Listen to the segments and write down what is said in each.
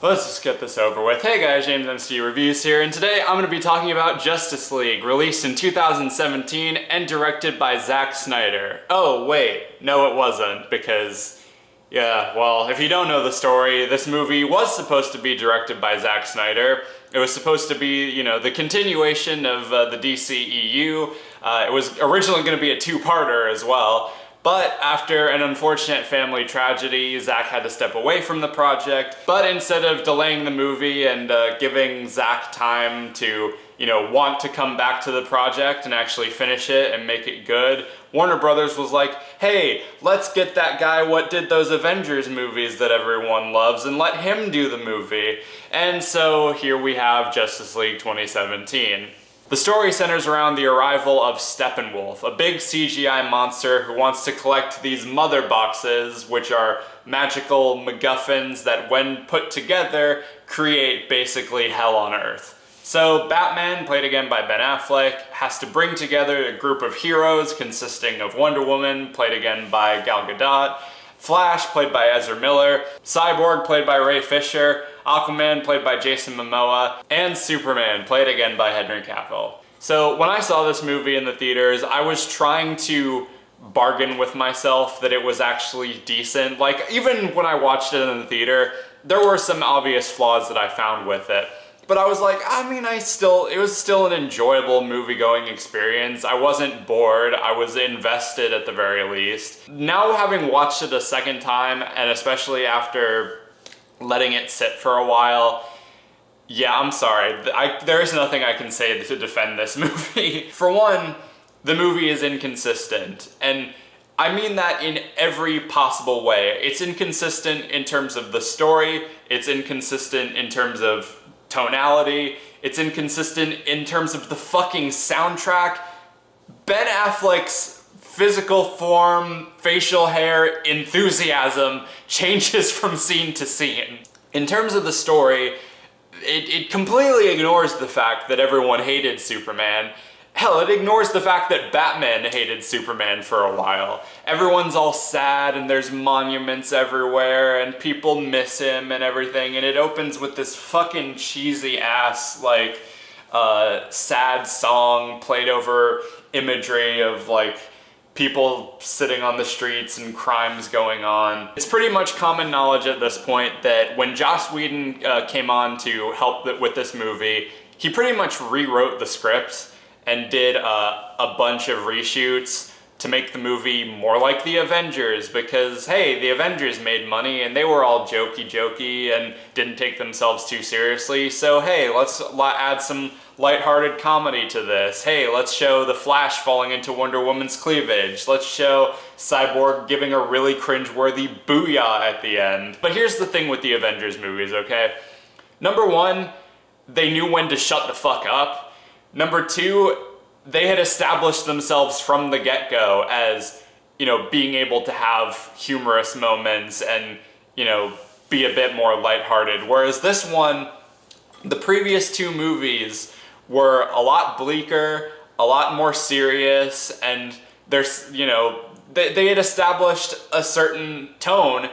Let's just get this over with. Hey guys, JamesMCD Reviews here, and today I'm going to be talking about Justice League, released in 2017 and directed by Zack Snyder. Oh wait, no it wasn't, because, yeah, well, if you don't know the story, this movie was supposed to be directed by Zack Snyder. It was supposed to be, you know, the continuation of the DCEU. It was originally going to be a two-parter as well. But after an unfortunate family tragedy, Zack had to step away from the project. But instead of delaying the movie and giving Zack time to, you know, want to come back to the project and actually finish it and make it good, Warner Brothers was like, hey, let's get that guy what did those Avengers movies that everyone loves and let him do the movie. And so here we have Justice League 2017. The story centers around the arrival of Steppenwolf, a big CGI monster who wants to collect these mother boxes, which are magical MacGuffins that when put together create basically hell on Earth. So Batman, played again by Ben Affleck, has to bring together a group of heroes consisting of Wonder Woman, played again by Gal Gadot, Flash, played by Ezra Miller, Cyborg, played by Ray Fisher, Aquaman, played by Jason Momoa, and Superman, played again by Henry Cavill. So when I saw this movie in the theaters, I was trying to bargain with myself that it was actually decent. Like, even when I watched it in the theater, there were some obvious flaws that I found with it. But I was like, I mean, it was still an enjoyable movie-going experience. I wasn't bored, I was invested at the very least. Now having watched it a second time, and especially after letting it sit for a while, yeah, I'm sorry. There is nothing I can say to defend this movie. For one, the movie is inconsistent, and I mean that in every possible way. It's inconsistent in terms of the story, it's inconsistent in terms of tonality, it's inconsistent in terms of the fucking soundtrack. Ben Affleck's physical form, facial hair, enthusiasm changes from scene to scene. In terms of the story, it completely ignores the fact that everyone hated Superman. Hell, it ignores the fact that Batman hated Superman for a while. Everyone's all sad and there's monuments everywhere and people miss him and everything, and it opens with this fucking cheesy ass, like, sad song played over imagery of, like, people sitting on the streets and crimes going on. It's pretty much common knowledge at this point that when Joss Whedon came on to help with this movie, he pretty much rewrote the script and did a bunch of reshoots to make the movie more like the Avengers, because hey, the Avengers made money and they were all jokey and didn't take themselves too seriously, so hey, let's add some lighthearted comedy to this. Hey, let's show the Flash falling into Wonder Woman's cleavage. Let's show Cyborg giving a really cringeworthy booyah at the end. But here's the thing with the Avengers movies, okay? Number one, they knew when to shut the fuck up. Number two, they had established themselves from the get-go as, you know, being able to have humorous moments and, you know, be a bit more lighthearted. Whereas this one, the previous two movies were a lot bleaker, a lot more serious, and there's, you know, they had established a certain tone,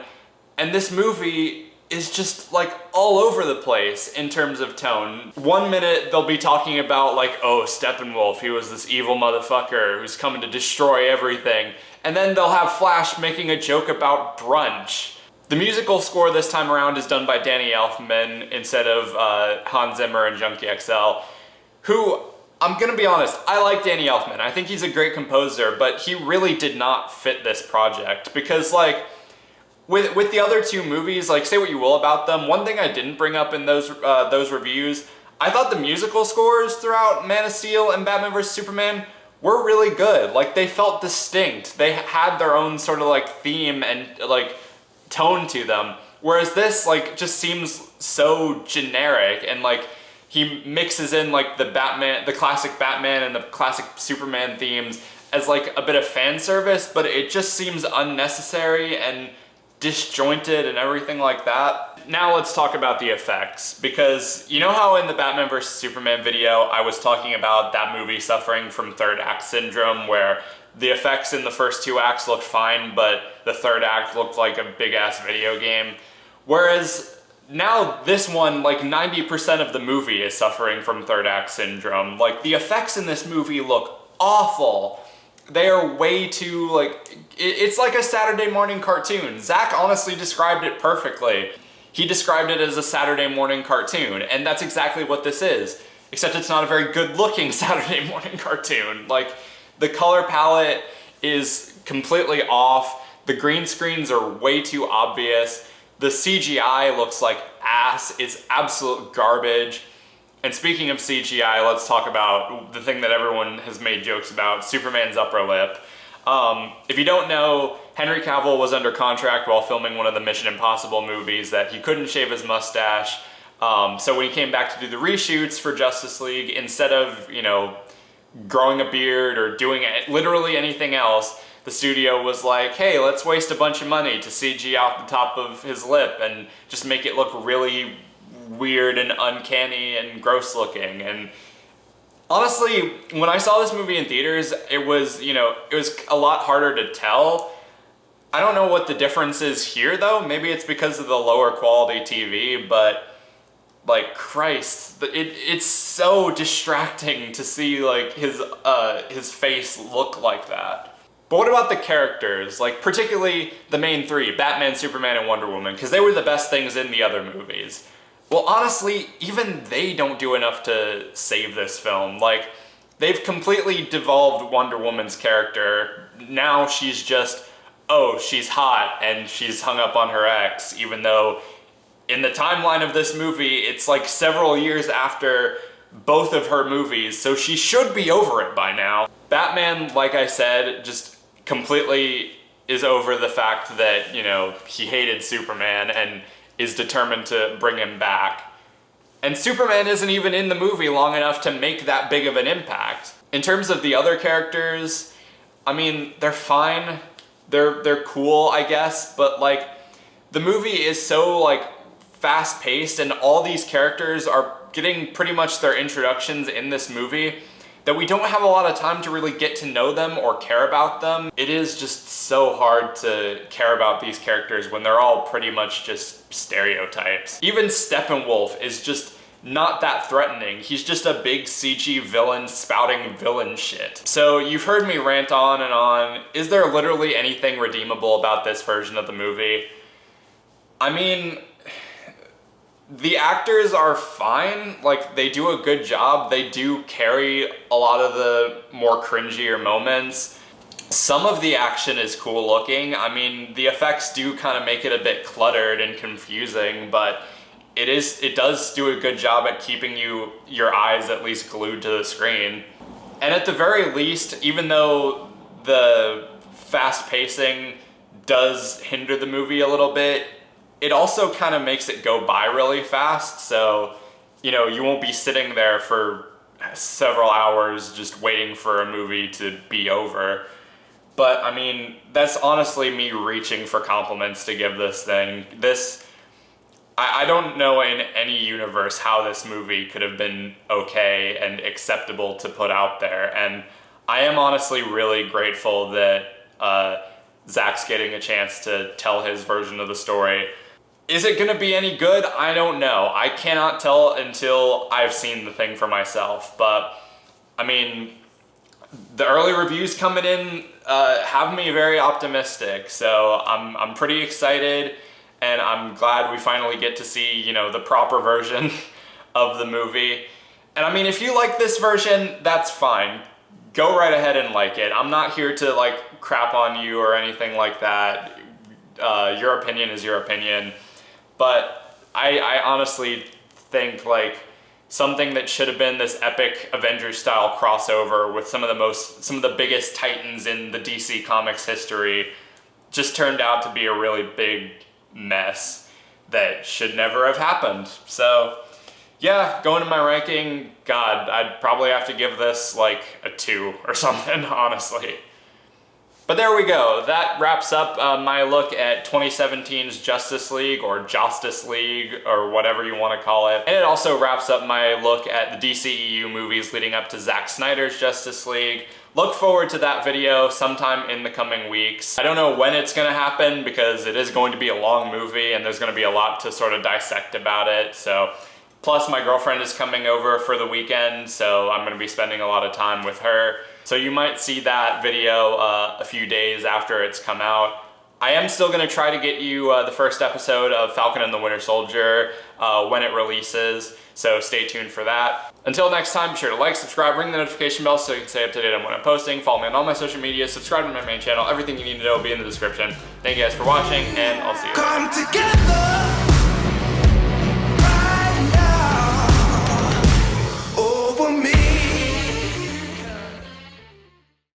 and this movie is just like all over the place in terms of tone. One minute they'll be talking about like, oh, Steppenwolf, he was this evil motherfucker who's coming to destroy everything. And then they'll have Flash making a joke about brunch. The musical score this time around is done by Danny Elfman instead of Hans Zimmer and Junkie XL, who, I'm gonna be honest, I like Danny Elfman. I think he's a great composer, but he really did not fit this project because, like, with the other two movies, like, say what you will about them, one thing I didn't bring up in those reviews, I thought the musical scores throughout Man of Steel and Batman vs. Superman were really good. Like, they felt distinct. They had their own sort of, like, theme and, like, tone to them. Whereas this, like, just seems so generic, and, like, he mixes in, like, the classic Batman and the classic Superman themes as, like, a bit of fan service, but it just seems unnecessary and disjointed and everything like that. Now let's talk about the effects, because you know how in the Batman vs. Superman video I was talking about that movie suffering from third act syndrome, where the effects in the first two acts looked fine, but the third act looked like a big ass video game? Whereas now this one, like 90% of the movie is suffering from third act syndrome. Like, the effects in this movie look awful. They are way too, like, it's like a Saturday morning cartoon. Zach honestly described it perfectly. He described it as a Saturday morning cartoon, and that's exactly what this is. Except it's not a very good looking Saturday morning cartoon. Like, the color palette is completely off. The green screens are way too obvious. The CGI looks like ass. It's absolute garbage. And speaking of CGI, let's talk about the thing that everyone has made jokes about, Superman's upper lip. If you don't know, Henry Cavill was under contract while filming one of the Mission Impossible movies that he couldn't shave his mustache. So when he came back to do the reshoots for Justice League, instead of, you know, growing a beard or doing literally anything else, the studio was like, hey, let's waste a bunch of money to CG out the top of his lip and just make it look really weird and uncanny and gross looking. And honestly, when I saw this movie in theaters, it was, you know, it was a lot harder to tell. I don't know what the difference is here though. Maybe it's because of the lower quality TV, but like, Christ, it's so distracting to see like his face look like that. But what about the characters? Like, particularly the main three, Batman, Superman, and Wonder Woman, because they were the best things in the other movies. Well, honestly, even they don't do enough to save this film. Like, they've completely devolved Wonder Woman's character. Now she's just, oh, she's hot and she's hung up on her ex, even though in the timeline of this movie, it's like several years after both of her movies, so she should be over it by now. Batman, like I said, just completely is over the fact that, you know, he hated Superman and is determined to bring him back. And Superman isn't even in the movie long enough to make that big of an impact. In terms of the other characters, I mean, they're fine. They're cool, I guess, but like, the movie is so like fast-paced and all these characters are getting pretty much their introductions in this movie that we don't have a lot of time to really get to know them or care about them. It is just so hard to care about these characters when they're all pretty much just stereotypes. Even Steppenwolf is just not that threatening. He's just a big CG villain spouting villain shit. So you've heard me rant on and on. Is there literally anything redeemable about this version of the movie? I mean, the actors are fine, like they do a good job. They do carry a lot of the more cringier moments. Some of the action is cool looking. I mean, the effects do kind of make it a bit cluttered and confusing, but it does do a good job at keeping your eyes at least glued to the screen. And at the very least, even though the fast pacing does hinder the movie a little bit, it also kind of makes it go by really fast, so, you know, you won't be sitting there for several hours just waiting for a movie to be over. But, I mean, that's honestly me reaching for compliments to give this thing. I don't know in any universe how this movie could have been okay and acceptable to put out there, and I am honestly really grateful that Zach's getting a chance to tell his version of the story. Is it gonna be any good? I don't know. I cannot tell until I've seen the thing for myself, but I mean, the early reviews coming in have me very optimistic, so I'm pretty excited, and I'm glad we finally get to see, you know, the proper version of the movie. And I mean, if you like this version, that's fine. Go right ahead and like it. I'm not here to like crap on you or anything like that. Your opinion is your opinion. But I honestly think like something that should have been this epic Avengers style crossover with some of the biggest titans in the DC Comics history just turned out to be a really big mess that should never have happened. So yeah, going to my ranking, God, I'd probably have to give this like a 2 or something, honestly. But there we go. That wraps up my look at 2017's Justice League, or Justice League, or whatever you want to call it. And it also wraps up my look at the DCEU movies leading up to Zack Snyder's Justice League. Look forward to that video sometime in the coming weeks. I don't know when it's gonna happen because it is going to be a long movie and there's gonna be a lot to sort of dissect about it. So, plus my girlfriend is coming over for the weekend, so I'm gonna be spending a lot of time with her. So you might see that video a few days after it's come out. I am still gonna try to get you the first episode of Falcon and the Winter Soldier when it releases, so stay tuned for that. Until next time, be sure to like, subscribe, ring the notification bell so you can stay up to date on when I'm posting. Follow me on all my social media, subscribe to my main channel. Everything you need to know will be in the description. Thank you guys for watching, and I'll see you later.